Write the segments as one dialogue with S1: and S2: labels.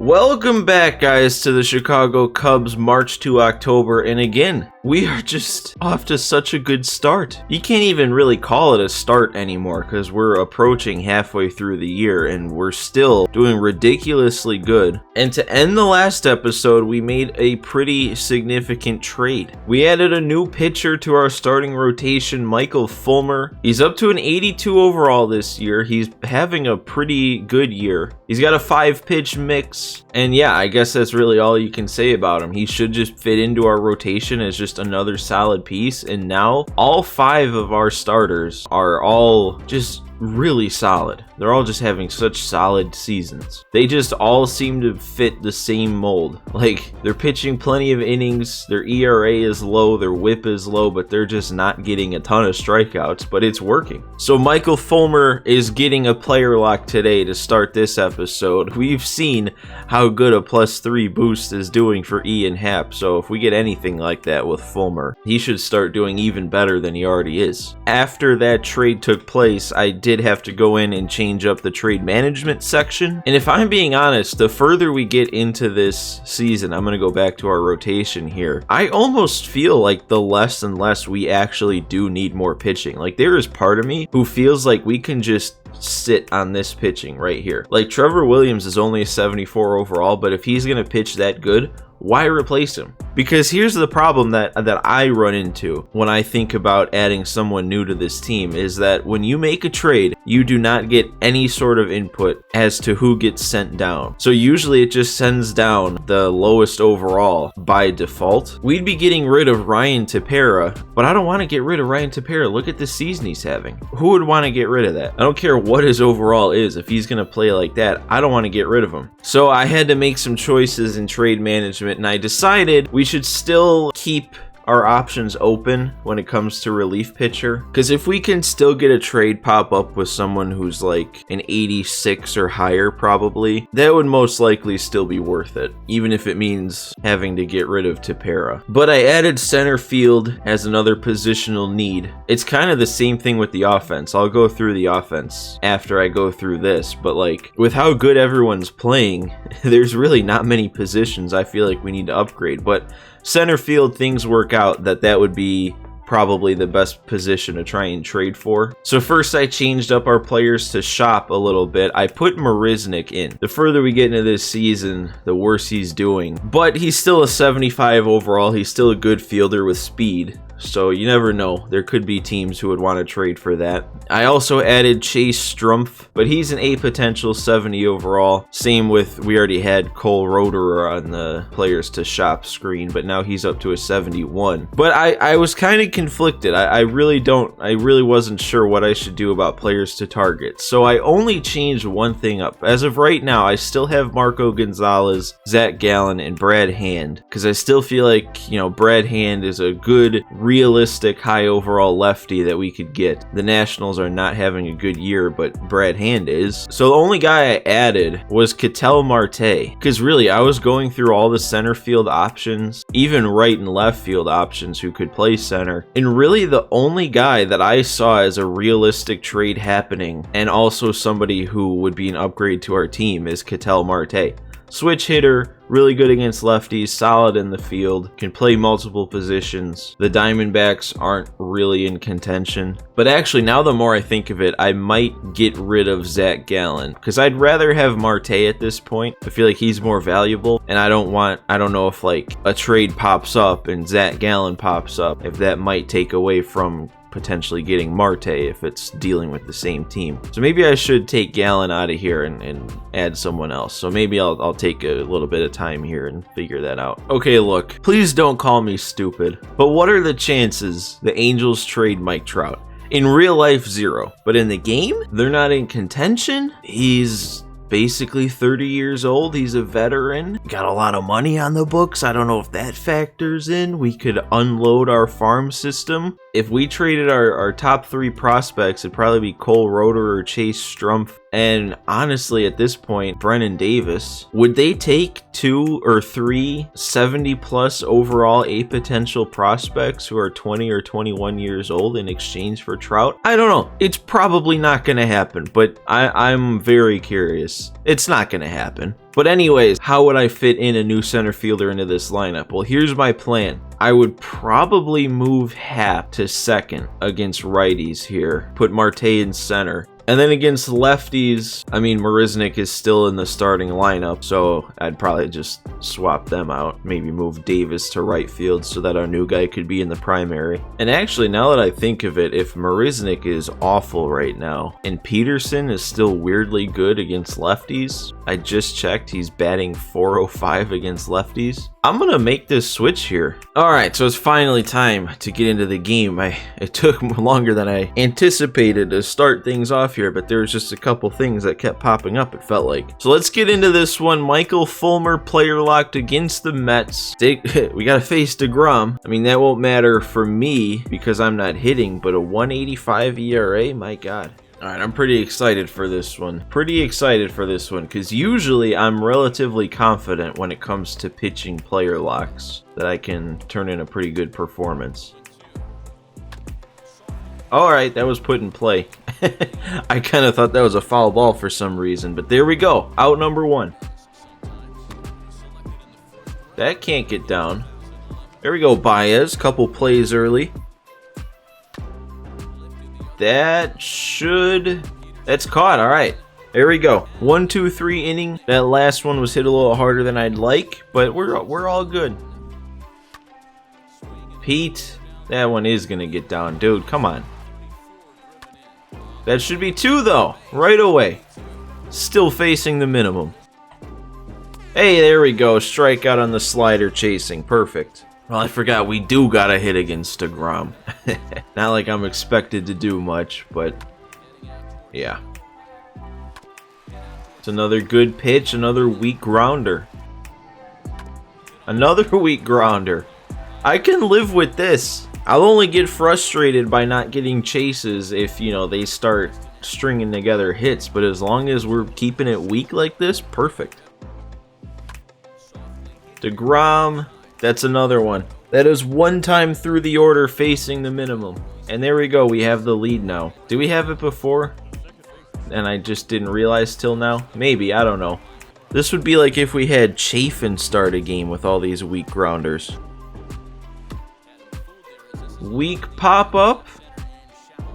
S1: Welcome back, guys, to the Chicago Cubs March to October, and again, we are just off to such a good start. You can't even really call it a start anymore because we're approaching halfway through the year and we're still doing ridiculously good. And to end the last episode, we made a pretty significant trade. We added a new pitcher to our starting rotation, Michael Fulmer. He's up to an 82 overall this year. He's having a pretty good year. He's got a 5-pitch mix. And yeah, I guess that's really all you can say about him. He should just fit into our rotation as just another solid piece. And now all 5 of our starters are all just really solid. They're all just having such solid seasons. They just all seem to fit the same mold. Like, they're pitching plenty of innings, their ERA is low, their whip is low, but they're just not getting a ton of strikeouts, but it's working. So Michael Fulmer is getting a player lock today to start this episode. We've seen how good a +3 boost is doing for Ian Happ, so if we get anything like that with Fulmer, he should start doing even better than he already is. After that trade took place, I did have to go in and change up the trade management section. And if I'm being honest, the further we get into this season, I'm going to go back to our rotation here. I almost feel like the less and less we actually do need more pitching. Like, there is part of me who feels like we can just sit on this pitching right here. Like, Trevor Williams is only a 74 overall, but if he's going to pitch that good, why replace him? Because here's the problem that I run into when I think about adding someone new to this team is that when you make a trade, you do not get any sort of input as to who gets sent down. So usually it just sends down the lowest overall by default. We'd be getting rid of Ryan Tepera, but I don't want to get rid of Ryan Tepera. Look at the season he's having. Who would want to get rid of that? I don't care what his overall is. If he's going to play like that, I don't want to get rid of him. So I had to make some choices in trade management, and I decided we should still keep our options open when it comes to relief pitcher, because if we can still get a trade pop up with someone who's like an 86 or higher, probably that would most likely still be worth it, even if it means having to get rid of Tepera. But I added center field as another positional need. It's kind of the same thing with the offense. I'll go through the offense after I go through this, but like, with how good everyone's playing, there's really not many positions I feel like we need to upgrade. But center field, things work out that would be probably the best position to try and trade for. So first I changed up our players to shop a little bit. I put Marisnick in. The further we get into this season, the worse he's doing. But he's still a 75 overall. He's still a good fielder with speed. So you never know. There could be teams who would want to trade for that. I also added Chase Stromf, but he's an A potential 70 overall. Same with, we already had Cole Roederer on the players to shop screen, but now he's up to a 71. But I was kind of conflicted. I really wasn't sure what I should do about players to target. So I only changed one thing up. As of right now, I still have Marco Gonzalez, Zach Gallen, and Brad Hand, because I still feel like, you know, Brad Hand is a good, realistic high overall lefty that we could get. The Nationals are not having a good year, but Brad Hand is. So the only guy I added was Ketel Marte, because really I was going through all the center field options, even right and left field options who could play center, and really the only guy that I saw as a realistic trade happening and also somebody who would be an upgrade to our team is Ketel Marte. Switch hitter, really good against lefties, solid in the field, can play multiple positions. The Diamondbacks aren't really in contention. But actually, now the more I think of it, I might get rid of Zach Gallen, because I'd rather have Marte at this point. I feel like he's more valuable, and I don't know if like a trade pops up and Zach Gallen pops up, if that might take away from potentially getting Marte if it's dealing with the same team. So maybe I should take Gallen out of here and add someone else. So maybe I'll take a little bit of time here and figure that out. Okay, look, please don't call me stupid, but what are the chances the Angels trade Mike Trout? In real life, 0. But in the game, they're not in contention. He's basically 30 years old. He's a veteran. Got a lot of money on the books. I don't know if that factors in. We could unload our farm system. If we traded our top 3 prospects, it'd probably be Cole Roeder or Chase Stromf. And honestly, at this point, Brennan Davis. Would they take 2 or 3 70-plus overall A potential prospects who are 20 or 21 years old in exchange for Trout? I don't know. It's probably not going to happen, but I'm very curious. It's not going to happen. But anyways, how would I fit in a new center fielder into this lineup? Well, here's my plan. I would probably move Happ to second against righties here. Put Marte in center. And then against lefties, I mean, Marisnick is still in the starting lineup, so I'd probably just swap them out. Maybe move Davis to right field so that our new guy could be in the primary. And actually, now that I think of it, if Marisnick is awful right now, and Peterson is still weirdly good against lefties, I just checked, he's batting .405 against lefties. I'm gonna make this switch here. Alright, so it's finally time to get into the game. It took longer than I anticipated to start things off here, but there was just a couple things that kept popping up, it felt like. So let's get into this one. Michael Fulmer, player locked against the Mets. We gotta face DeGrom. I mean, that won't matter for me because I'm not hitting, but a 1.85 ERA, my God. Alright, I'm pretty excited for this one. Because usually I'm relatively confident when it comes to pitching player locks that I can turn in a pretty good performance. Alright, that was put in play. I kind of thought that was a foul ball for some reason, but there we go. Out number 1. That can't get down. There we go, Baez. Couple plays early. That's caught. All right, there we go. 1, 2, 3 inning. That last one was hit a little harder than I'd like, but we're all good. Pete, that one is gonna get down, dude. Come on. That should be 2 though, right away. Still facing the minimum. Hey, there we go. Strikeout on the slider chasing. Perfect. Well, I forgot we do got a hit against DeGrom. Not like I'm expected to do much, but yeah. It's another good pitch, another weak grounder. Another weak grounder. I can live with this. I'll only get frustrated by not getting chases if, you know, they start stringing together hits, but as long as we're keeping it weak like this, perfect. DeGrom. That's another one. That is one time through the order facing the minimum. And there we go. We have the lead now. Did we have it before? And I just didn't realize till now? Maybe. I don't know. This would be like if we had Chafin start a game with all these weak grounders. Weak pop-up.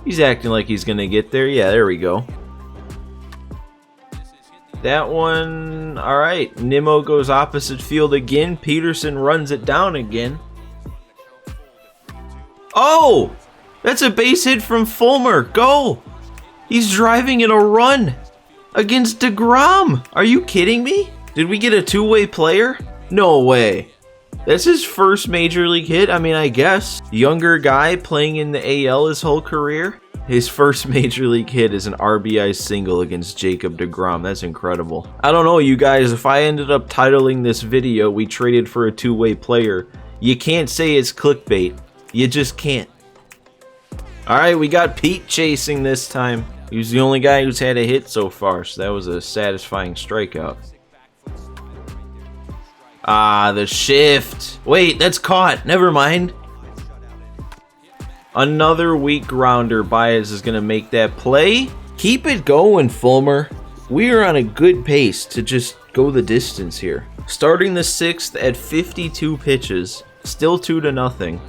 S1: He's acting like he's going to get there. Yeah, there we go. That one, all right. Nimmo goes opposite field again. Peterson runs it down again. Oh, that's a base hit from Fulmer. Go. He's driving in a run against DeGrom. Are you kidding me? Did we get a two-way player? No way. That's his first major league hit. I mean, I guess. Younger guy playing in the AL his whole career. His first major league hit is an RBI single against Jacob deGrom. That's incredible. I don't know, you guys. If I ended up titling this video, "We traded for a two-way player," you can't say it's clickbait. You just can't. Alright, we got Pete chasing this time. He was the only guy who's had a hit so far, so that was a satisfying strikeout. Ah, the shift. Wait, that's caught. Never mind. Another weak grounder. Baez is going to make that play. Keep it going, Fulmer. We are on a good pace to just go the distance here. Starting the 6th at 52 pitches. Still 2-0.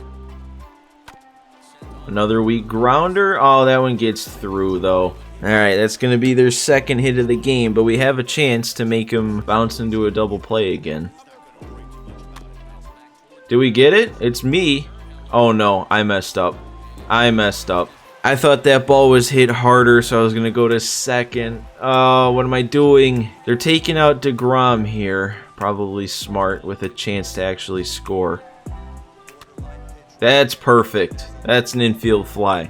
S1: Another weak grounder. Oh, that one gets through, though. Alright, that's going to be their second hit of the game, but we have a chance to make him bounce into a double play again. Did we get it? It's me. Oh, no. I messed up. I thought that ball was hit harder, so I was going to go to second. Oh, what am I doing? They're taking out DeGrom here. Probably smart with a chance to actually score. That's perfect. That's an infield fly.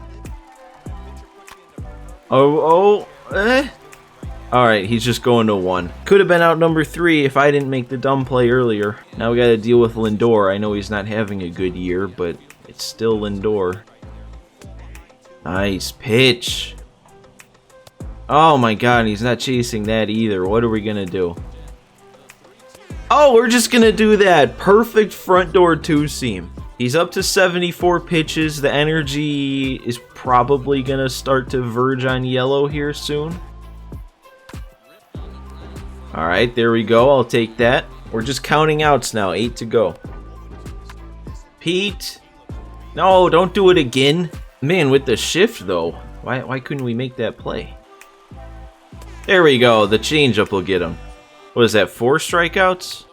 S1: Alright, he's just going to 1. Could have been out number 3 if I didn't make the dumb play earlier. Now we got to deal with Lindor. I know he's not having a good year, but it's still Lindor. Nice pitch. Oh my god, he's not chasing that either. What are we gonna do? Oh, we're just gonna do that. Perfect front door two-seam. He's up to 74 pitches. The energy is probably gonna start to verge on yellow here soon. Alright, there we go. I'll take that. We're just counting outs now. 8 to go. Pete. No, don't do it again. Man, with the shift though, why couldn't we make that play? There we go. The changeup will get him. What is that, 4 strikeouts?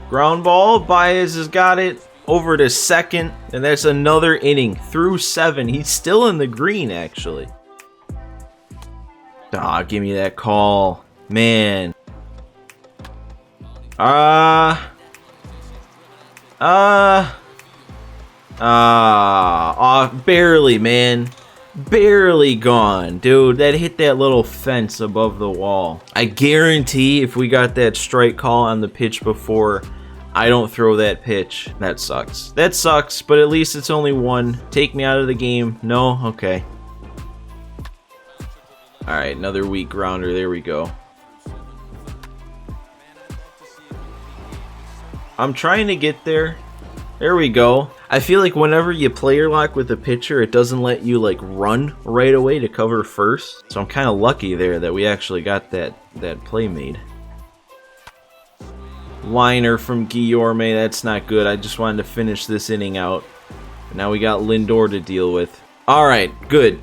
S1: Ground ball. Baez has got it over to second, and that's another inning through 7. He's still in the green, actually. Ah, give me that call, man. Barely, man. Barely gone, dude. That hit that little fence above the wall. I guarantee if we got that strike call on the pitch before, I don't throw that pitch. That sucks. That sucks, but at least it's only 1. Take me out of the game. No? Okay. Alright, another weak grounder. There we go. I'm trying to get there. There we go. I feel like whenever you player lock with a pitcher, it doesn't let you like run right away to cover first. So I'm kind of lucky there that we actually got that play made. Liner from Guillorme, that's not good. I just wanted to finish this inning out. Now we got Lindor to deal with. Alright, good.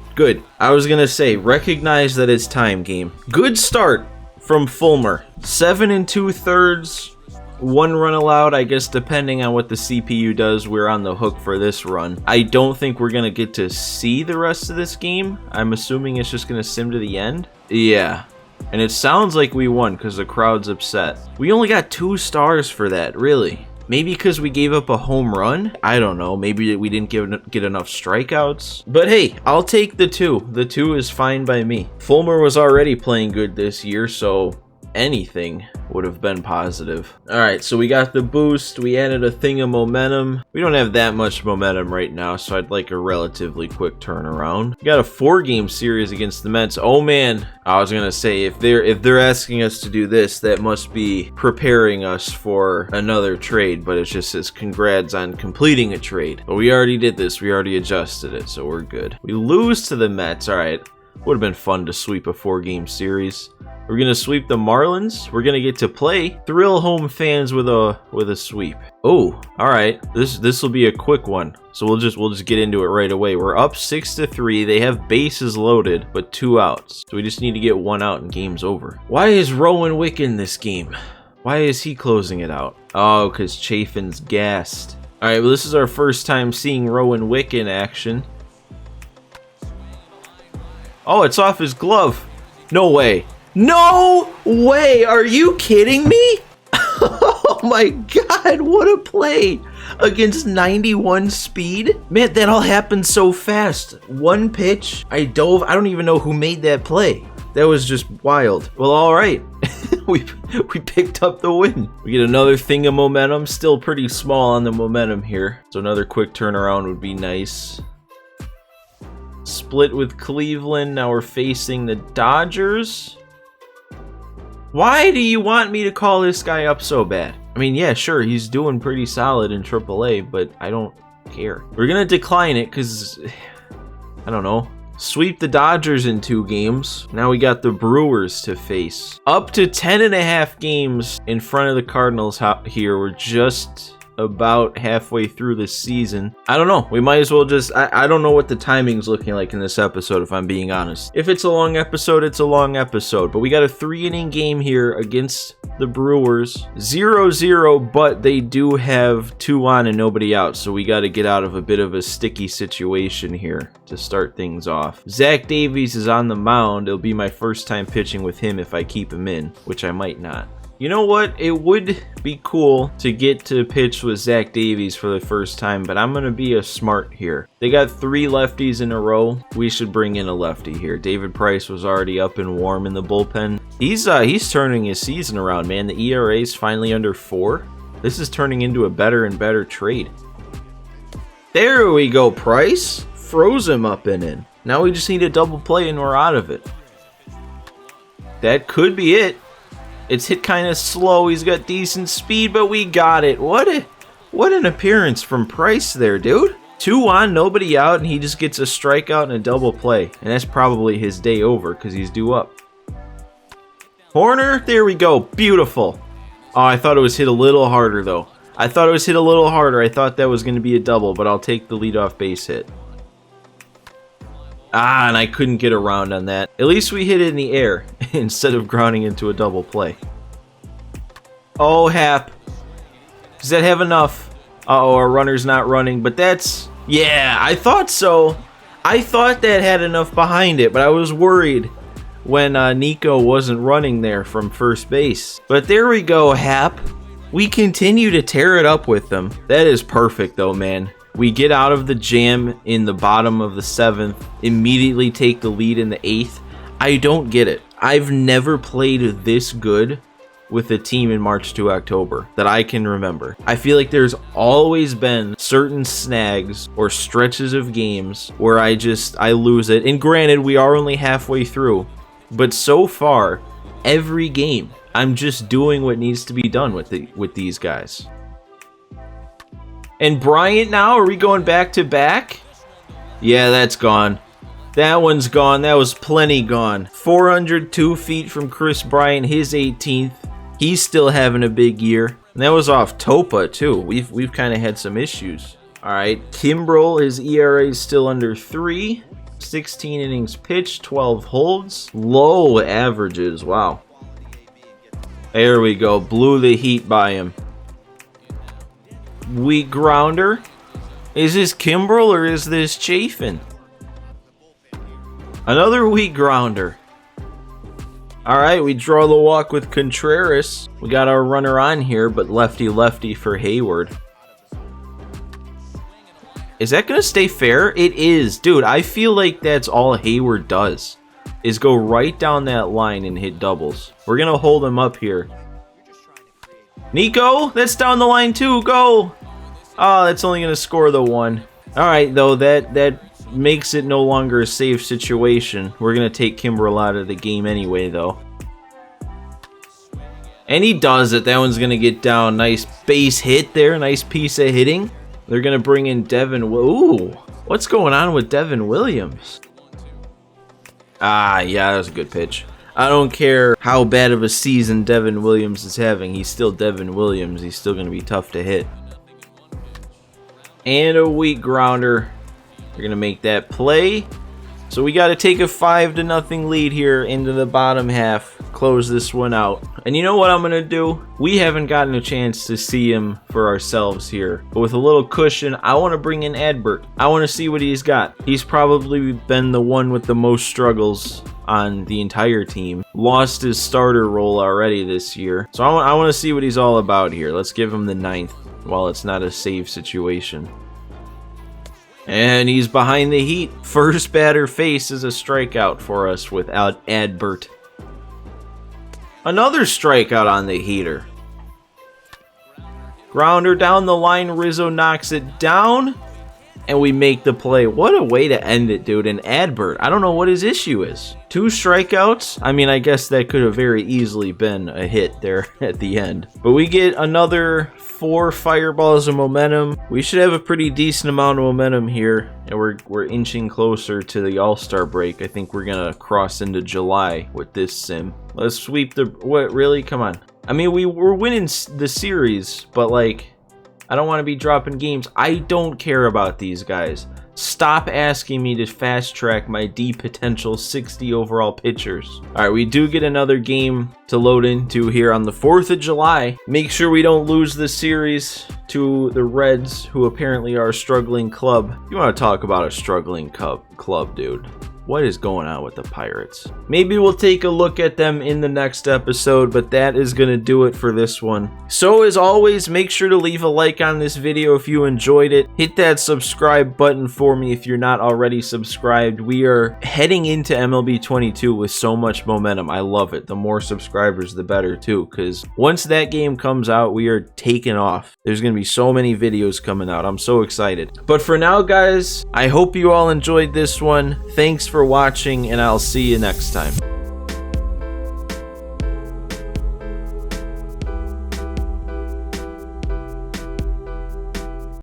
S1: I was going to say, recognize that it's time, game. Good start from Fulmer. 7 2/3. 1 run allowed, I guess depending on what the CPU does, we're on the hook for this run. I don't think we're going to get to see the rest of this game. I'm assuming it's just going to sim to the end. Yeah. And it sounds like we won because the crowd's upset. We only got 2 stars for that, really. Maybe because we gave up a home run? I don't know. Maybe we didn't get enough strikeouts. But hey, I'll take the 2. The 2 is fine by me. Fulmer was already playing good this year, so anything would have been positive. Alright, so we got the boost. We added a thing of momentum. We don't have that much momentum right now, so I'd like a relatively quick turnaround. We got a 4-game series against the Mets. Oh man, I was gonna say, if they're asking us to do this, that must be preparing us for another trade, but it just says congrats on completing a trade. But we already did this. We already adjusted it, so we're good. We lose to the Mets. Alright, would have been fun to sweep a 4-game series. We're gonna sweep the Marlins. We're gonna get to play. Thrill home fans with a sweep. Oh, all right. This will be a quick one. So we'll just get into it right away. We're up 6-3. They have bases loaded, but 2 outs. So we just need to get 1 out and game's over. Why is Rowan Wick in this game? Why is he closing it out? Oh, because Chafin's gassed. All right. Well, this is our first time seeing Rowan Wick in action. Oh, it's off his glove. No way. No way! Are you kidding me? Oh my god, what a play! Against 91 speed? Man, that all happened so fast. 1 pitch, I dove. I don't even know who made that play. That was just wild. Well, alright. we picked up the win. We get another thing of momentum. Still pretty small on the momentum here. So another quick turnaround would be nice. Split with Cleveland. Now we're facing the Dodgers. Why do you want me to call this guy up so bad? I mean, yeah, sure, he's doing pretty solid in AAA, but I don't care. We're gonna decline it because, I don't know. Sweep the Dodgers in 2 games. Now we got the Brewers to face. Up to 10.5 games in front of the Cardinals here. We're just about halfway through the season. I don't know. We might as well just... I don't know what the timing's looking like in this episode, if I'm being honest. If it's a long episode, it's a long episode. But we got a 3-inning game here against the Brewers. 0-0, but they do have 2 on and nobody out. So we got to get out of a bit of a sticky situation here to start things off. Zach Davies is on the mound. It'll be my first time pitching with him if I keep him in, which I might not. You know what? It would be cool to get to pitch with Zach Davies for the first time, but I'm going to be a smart here. They got 3 lefties in a row. We should bring in a lefty here. David Price was already up and warm in the bullpen. He's turning his season around, man. The ERA is finally under 4. This is turning into a better and better trade. There we go, Price. froze him up and in. Now we just need a double play and we're out of it. That could be it. It's hit kind of slow. He's got decent speed, but we got it. What an appearance from Price there, dude. 2 on, nobody out, and he just gets a strikeout and a double play. And that's probably his day over because he's due up. Corner, there we go. Beautiful. Oh, I thought it was hit a little harder, though. I thought that was going to be a double, but I'll take the leadoff base hit. Ah, and I couldn't get around on that. At least we hit it in the air instead of grounding into a double play. Oh, Hap. Does that have enough? Uh-oh, our runner's not running, but that's... Yeah, I thought so. I thought that had enough behind it, but I was worried when Nico wasn't running there from first base. But there we go, Hap. We continue to tear it up with them. That is perfect, though, man. We get out of the jam in the bottom of the 7th, immediately take the lead in the 8th. I don't get it. I've never played this good with a team in March to October that I can remember. I feel like there's always been certain snags or stretches of games where I lose it. And granted, we are only halfway through, but so far, every game, I'm just doing what needs to be done with these guys. And Bryant now, are we going back to back? Yeah, that's gone. That one's gone. That was plenty gone. 402 feet from Chris Bryant, his 18th. He's still having a big year. And that was off Topa, too. We've kind of had some issues. All right, Kimbrel, his ERA is still under 3. 16 innings pitched, 12 holds. Low averages, wow. There we go. Blew the heat by him. Weak grounder. Is this Kimbrel or is this Chafin? Another weak grounder. Alright, we draw the walk with Contreras. We got our runner on here, but lefty for Hayward. Is that going to stay fair? It is. Dude, I feel like that's all Hayward does, is go right down that line and hit doubles. We're going to hold him up here. Nico, that's down the line too. Go. Oh, that's only going to score the 1. All right, though, that makes it no longer a safe situation. We're going to take Kimbrel out of the game anyway, though. And he does it. That one's going to get down. Nice base hit there. Nice piece of hitting. They're going to bring in Devin. Ooh, what's going on with Devin Williams? Ah, yeah, that was a good pitch. I don't care how bad of a season Devin Williams is having. He's still Devin Williams. He's still going to be tough to hit. And a weak grounder. We're going to make that play. So we got to take a 5-0 lead here into the bottom half. Close this one out. And you know what I'm going to do? We haven't gotten a chance to see him for ourselves here. But with a little cushion, I want to bring in Adbert. I want to see what he's got. He's probably been the one with the most struggles on the entire team. Lost his starter role already this year. So I want to see what he's all about here. Let's give him the 9th while it's not a save situation. And he's behind the heat. First batter face is a strikeout for us without Adbert. Another strikeout on the heater. Grounder down the line. Rizzo knocks it down. And we make the play. What a way to end it, dude. And Adbert, I don't know what his issue is. 2 strikeouts. I mean, I guess that could have very easily been a hit there at the end. But we get another 4 fireballs of momentum. We should have a pretty decent amount of momentum here. And we're inching closer to the All-Star break. I think we're going to cross into July with this sim. Let's sweep the... What, really? Come on. I mean, we're winning the series, but like... I don't want to be dropping games. I don't care about these guys. Stop asking me to fast track my D potential 60 overall pitchers. All right, we do get another game to load into here on the 4th of July. Make sure we don't lose the series to the Reds, who apparently are a struggling club. You want to talk about a struggling club, dude. What is going on with the Pirates? Maybe we'll take a look at them in the next episode, but that is going to do it for this one. So as always, make sure to leave a like on this video if you enjoyed it. Hit that subscribe button for me if you're not already subscribed. We are heading into MLB 22 with so much momentum. I love it. The more subscribers, the better too, because once that game comes out, we are taking off. There's going to be so many videos coming out. I'm so excited. But for now, guys, I hope you all enjoyed this one. Thanks for watching, and I'll see you next time.